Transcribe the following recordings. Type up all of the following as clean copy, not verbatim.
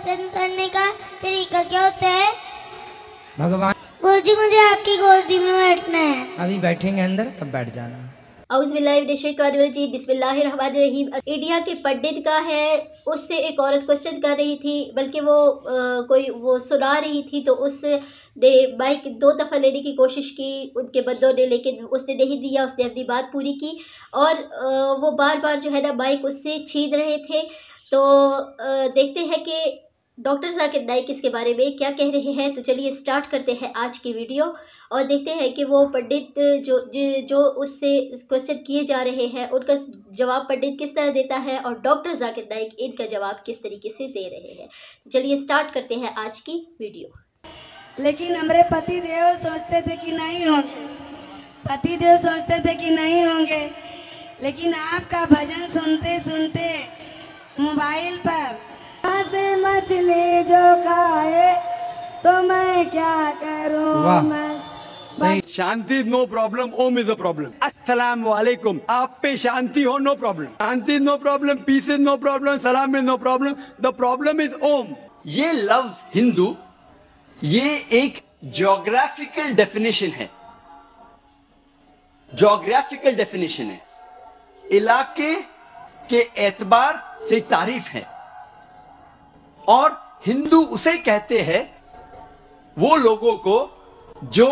पसंद करने का तरीका क्या होता है? भगवान गुरुजी मुझे आपकी गोदी में बैठना है। अभी बैठेंगे अंदर तब बैठ जाना। औज़ुबिल्लाहिमिनश्शैतानिर्रजीम बिस्मिल्लाहिर्रहमानिर्रहीम। इंडिया के पंडित का है, उससे एक औरत क्वेश्चन कर रही थी, बल्कि वो सुना रही थी, तो उसने माइक 2 दफ़ा लेने की कोशिश की उनके बंदों ने, लेकिन उसने नहीं दिया। उसने अपनी बात पूरी की और वो बार बार जो है ना माइक उससे छीन रहे थे। तो देखते हैं कि डॉक्टर ज़ाकिर नाइक इसके बारे में क्या कह रहे हैं। तो चलिए स्टार्ट करते हैं आज की वीडियो और देखते हैं कि वो पंडित जो उससे क्वेश्चन किए जा रहे हैं उनका जवाब पंडित किस तरह देता है और डॉक्टर ज़ाकिर नाइक इनका जवाब किस तरीके से दे रहे हैं। तो चलिए स्टार्ट करते हैं आज की वीडियो। लेकिन हमारे पति देव सोचते थे कि नहीं होंगे, पति देव सोचते थे कि नहीं होंगे, लेकिन आपका भजन सुनते सुनते मोबाइल पर से मछली जो खाए तो मैं क्या करूं। मैं शांति no problem, Om is the problem. अस्सलाम वालेकुम, आप पे शांति हो नो प्रॉब्लम, शांति no problem, peace is no problem, सलाम is no problem, the problem is Om. ये लफ्ज हिंदू ये एक ज्योग्राफिकल डेफिनेशन है, ज्योग्राफिकल डेफिनेशन है, इलाके के एतबार से तारीफ है। और हिंदू उसे कहते हैं वो लोगों को जो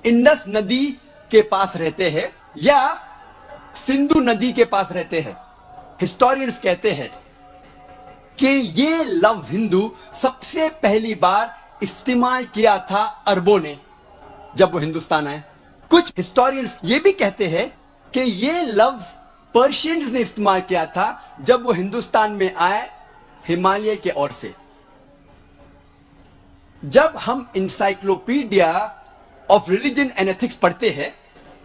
इंडस नदी के पास रहते हैं या सिंधु नदी के पास रहते हैं। हिस्टोरियंस कहते हैं कि ये लफ्ज हिंदू सबसे पहली बार इस्तेमाल किया था अरबों ने जब वो हिंदुस्तान आए। कुछ हिस्टोरियंस ये भी कहते हैं कि ये लफ्ज पर्शियंस ने इस्तेमाल किया था जब वो हिंदुस्तान में आए हिमालय के ओर से। जब हम encyclopedia of religion and ethics पढ़ते हैं,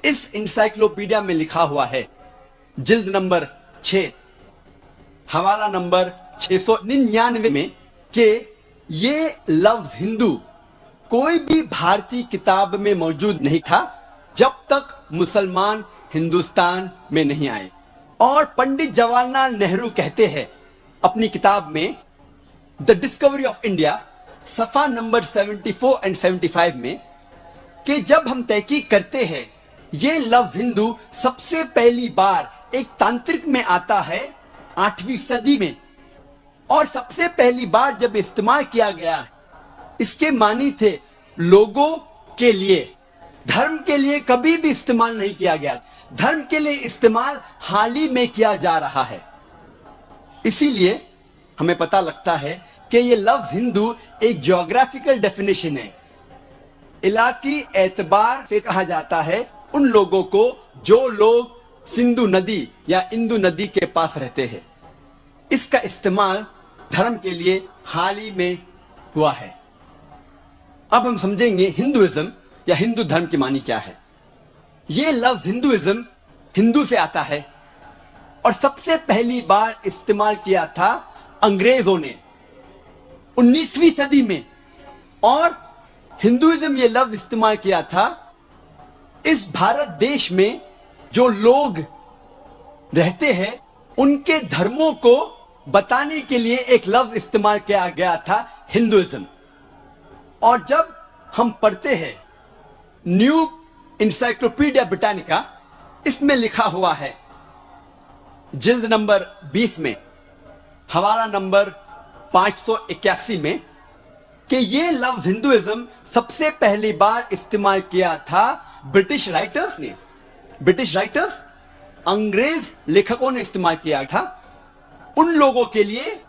इस इंसाइक्लोपीडिया में लिखा हुआ है जिल्द नंबर 6 हवाला नंबर 699 में कि ये लफ्ज हिंदू कोई भी भारतीय किताब में मौजूद नहीं था जब तक मुसलमान हिंदुस्तान में नहीं आए। और पंडित जवाहरलाल नेहरू कहते हैं अपनी किताब में द डिस्कवरी ऑफ इंडिया सफा नंबर 74 एंड 75 में कि जब हम तहकीक करते हैं ये लफ्ज हिंदू सबसे पहली बार एक तांत्रिक में आता है 8वीं सदी में, और सबसे पहली बार जब इस्तेमाल किया गया इसके मानी थे लोगों के लिए, धर्म के लिए कभी भी इस्तेमाल नहीं किया गया। धर्म के लिए इस्तेमाल हाल ही में किया जा रहा है। इसीलिए हमें पता लगता है कि ये लफ्ज हिंदू एक ज्योग्राफिकल डेफिनेशन है। इलाकी एतबार से कहा जाता है उन लोगों को जो लोग सिंधु नदी या इंदु नदी के पास रहते हैं। इसका इस्तेमाल धर्म के लिए हाल ही में हुआ है। अब हम समझेंगे हिंदुइज्म या हिंदू धर्म की मानी क्या है। ये लफ्ज हिंदुइज्म हिंदू से आता है और सबसे पहली बार इस्तेमाल किया था अंग्रेजों ने 19वीं सदी में। और हिंदुइज्म ये लफ्ज इस्तेमाल किया था इस भारत देश में जो लोग रहते हैं उनके धर्मों को बताने के लिए एक लफ्ज इस्तेमाल किया गया था हिंदुइज्म। और जब हम पढ़ते हैं न्यू इंसाइक्लोपीडिया ब्रिटानिका, इसमें लिखा हुआ है जिल्द नंबर 20 में हवाला नंबर 581 में कि ये लफ्ज हिंदुइज्म सबसे पहली बार इस्तेमाल किया था ब्रिटिश राइटर्स ने। ब्रिटिश राइटर्स अंग्रेज लेखकों ने इस्तेमाल किया था उन लोगों के लिए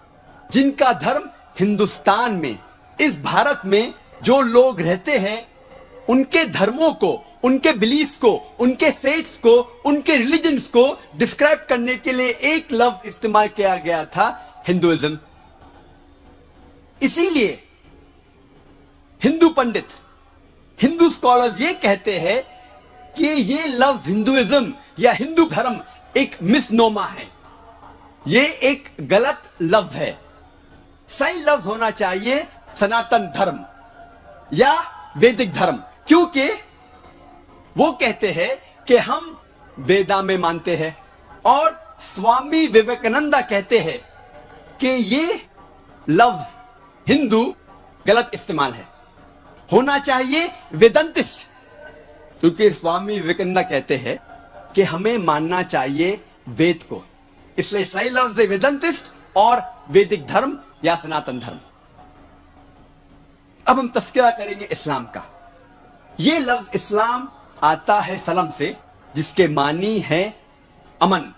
जिनका धर्म हिंदुस्तान में, इस भारत में जो लोग रहते हैं उनके धर्मों को, उनके बिलीफ्स को, उनके फेथ्स को, उनके रिलीजन्स को डिस्क्राइब करने के लिए एक लफ्ज इस्तेमाल किया गया था हिंदुइज्म। इसीलिए हिंदू पंडित, हिंदू स्कॉलर्स ये कहते हैं कि ये लफ्ज हिंदुइज्म या हिंदू धर्म एक मिसनोमा है, ये एक गलत लफ्ज है। सही लफ्ज होना चाहिए सनातन धर्म या वैदिक धर्म, क्योंकि वो कहते हैं कि हम वेदा में मानते हैं। और स्वामी विवेकानंदा कहते हैं कि ये लफ्ज हिंदू गलत इस्तेमाल है, होना चाहिए वेदांतिस्ट, क्योंकि स्वामी विवेकानंद कहते हैं कि हमें मानना चाहिए वेद को, इसलिए सही लफ्ज है वेदांतिस्ट और वैदिक धर्म या सनातन धर्म। अब हम तस्करा करेंगे इस्लाम का। यह लफ्ज इस्लाम आता है सलम से, जिसके मानी है अमन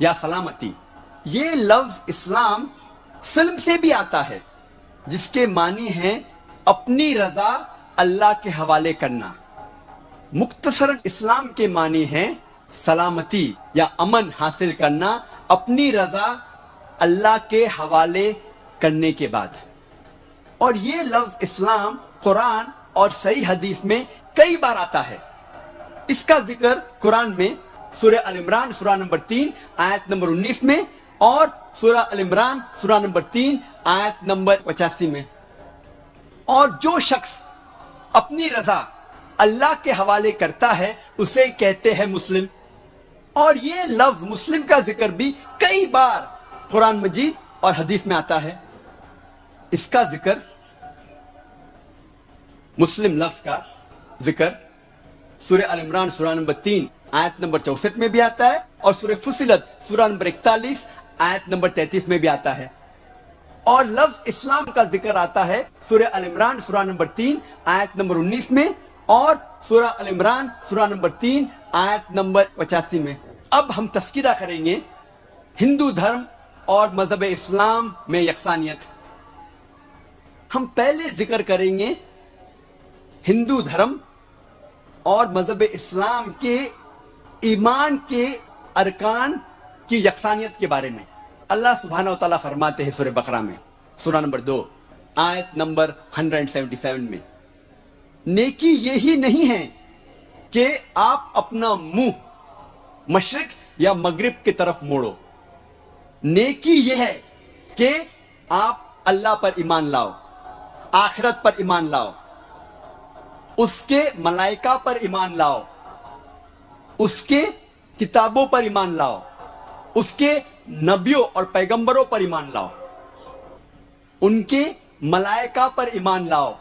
या सलामती। यह लफ्ज इस्लाम सिल्म से भी आता है, जिसके मानी है अपनी रजा अल्लाह के हवाले करना। मुख्तसरन इस्लाम के मानी है सलामती या अमन हासिल करना अपनी रजा अल्लाह के हवाले करने के बाद। और ये लफ्ज इस्लाम कुरान और सही हदीस में कई बार आता है। इसका जिक्र कुरान में सूरह अल इमरान सूरा नंबर 3 आयत नंबर 19 में और सूरह अल इमरान सूरा नंबर 3 आयत नंबर 85 में। और जो शख्स अपनी रजा अल्लाह के हवाले करता है उसे कहते हैं मुस्लिम। और ये लफ्ज मुस्लिम का जिक्र भी कई बार कुरान मजीद और हदीस में आता है। इसका जिक्र, मुस्लिम लफ्ज का जिक्र सूरह अल इमरान सूरा नंबर 3 आयत नंबर 64 में भी आता है और सूरह फुसिलत सूरा नंबर 41 आयत नंबर 33 में भी आता है। और लफ्ज इस्लाम का जिक्र आता है सूरह अल इमरान सूरा नंबर 3 आयत नंबर 19 में और सूरह अल इमरान सूरा नंबर 3 आयत नंबर 85 में। अब हम तस्कीरा करेंगे हिंदू धर्म और मजहब इस्लाम में यकसानियत। हम पहले जिक्र करेंगे हिंदू धर्म और मजहब इस्लाम के ईमान के अरकान की यकसानियत के बारे में। अल्लाह सुब्हानहू व तआला फरमाते हैं सूरह बकरा में सूरा नंबर 2 आयत नंबर 177 में, नेकी यही नहीं है कि आप अपना मुंह मशरिक या मगरिब की तरफ मोड़ो, नेकी यह है कि आप अल्लाह पर ईमान लाओ, आखिरत पर ईमान लाओ, उसके मलाइका पर ईमान लाओ, उसके किताबों पर ईमान लाओ, उसके नबियों और पैगंबरों पर ईमान लाओ, उनके मलाइका पर ईमान लाओ,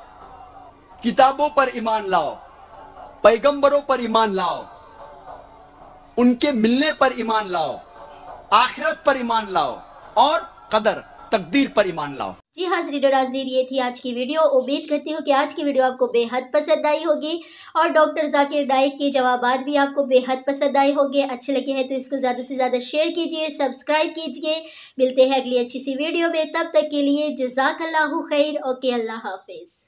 किताबों पर ईमान लाओ, पैगंबरों पर ईमान लाओ, उनके मिलने पर ईमान लाओ, आखिरत पर ईमान लाओ और कदर तकदीर पर ईमान लाओ। जी हाज़रीन और नाज़रीन, ये थी आज की वीडियो। उम्मीद करती हूँ कि आज की वीडियो आपको बेहद पसंद आई होगी और डॉक्टर जाकिर नाइक के जवाबात भी आपको बेहद पसंद आए होंगे। अच्छे लगे हैं तो इसको ज़्यादा से ज़्यादा शेयर कीजिए, सब्सक्राइब कीजिए। मिलते हैं अगली अच्छी सी वीडियो में, तब तक के लिए जज़ाकल्लाहु खैर। ओके, अल्लाह हाफिज़।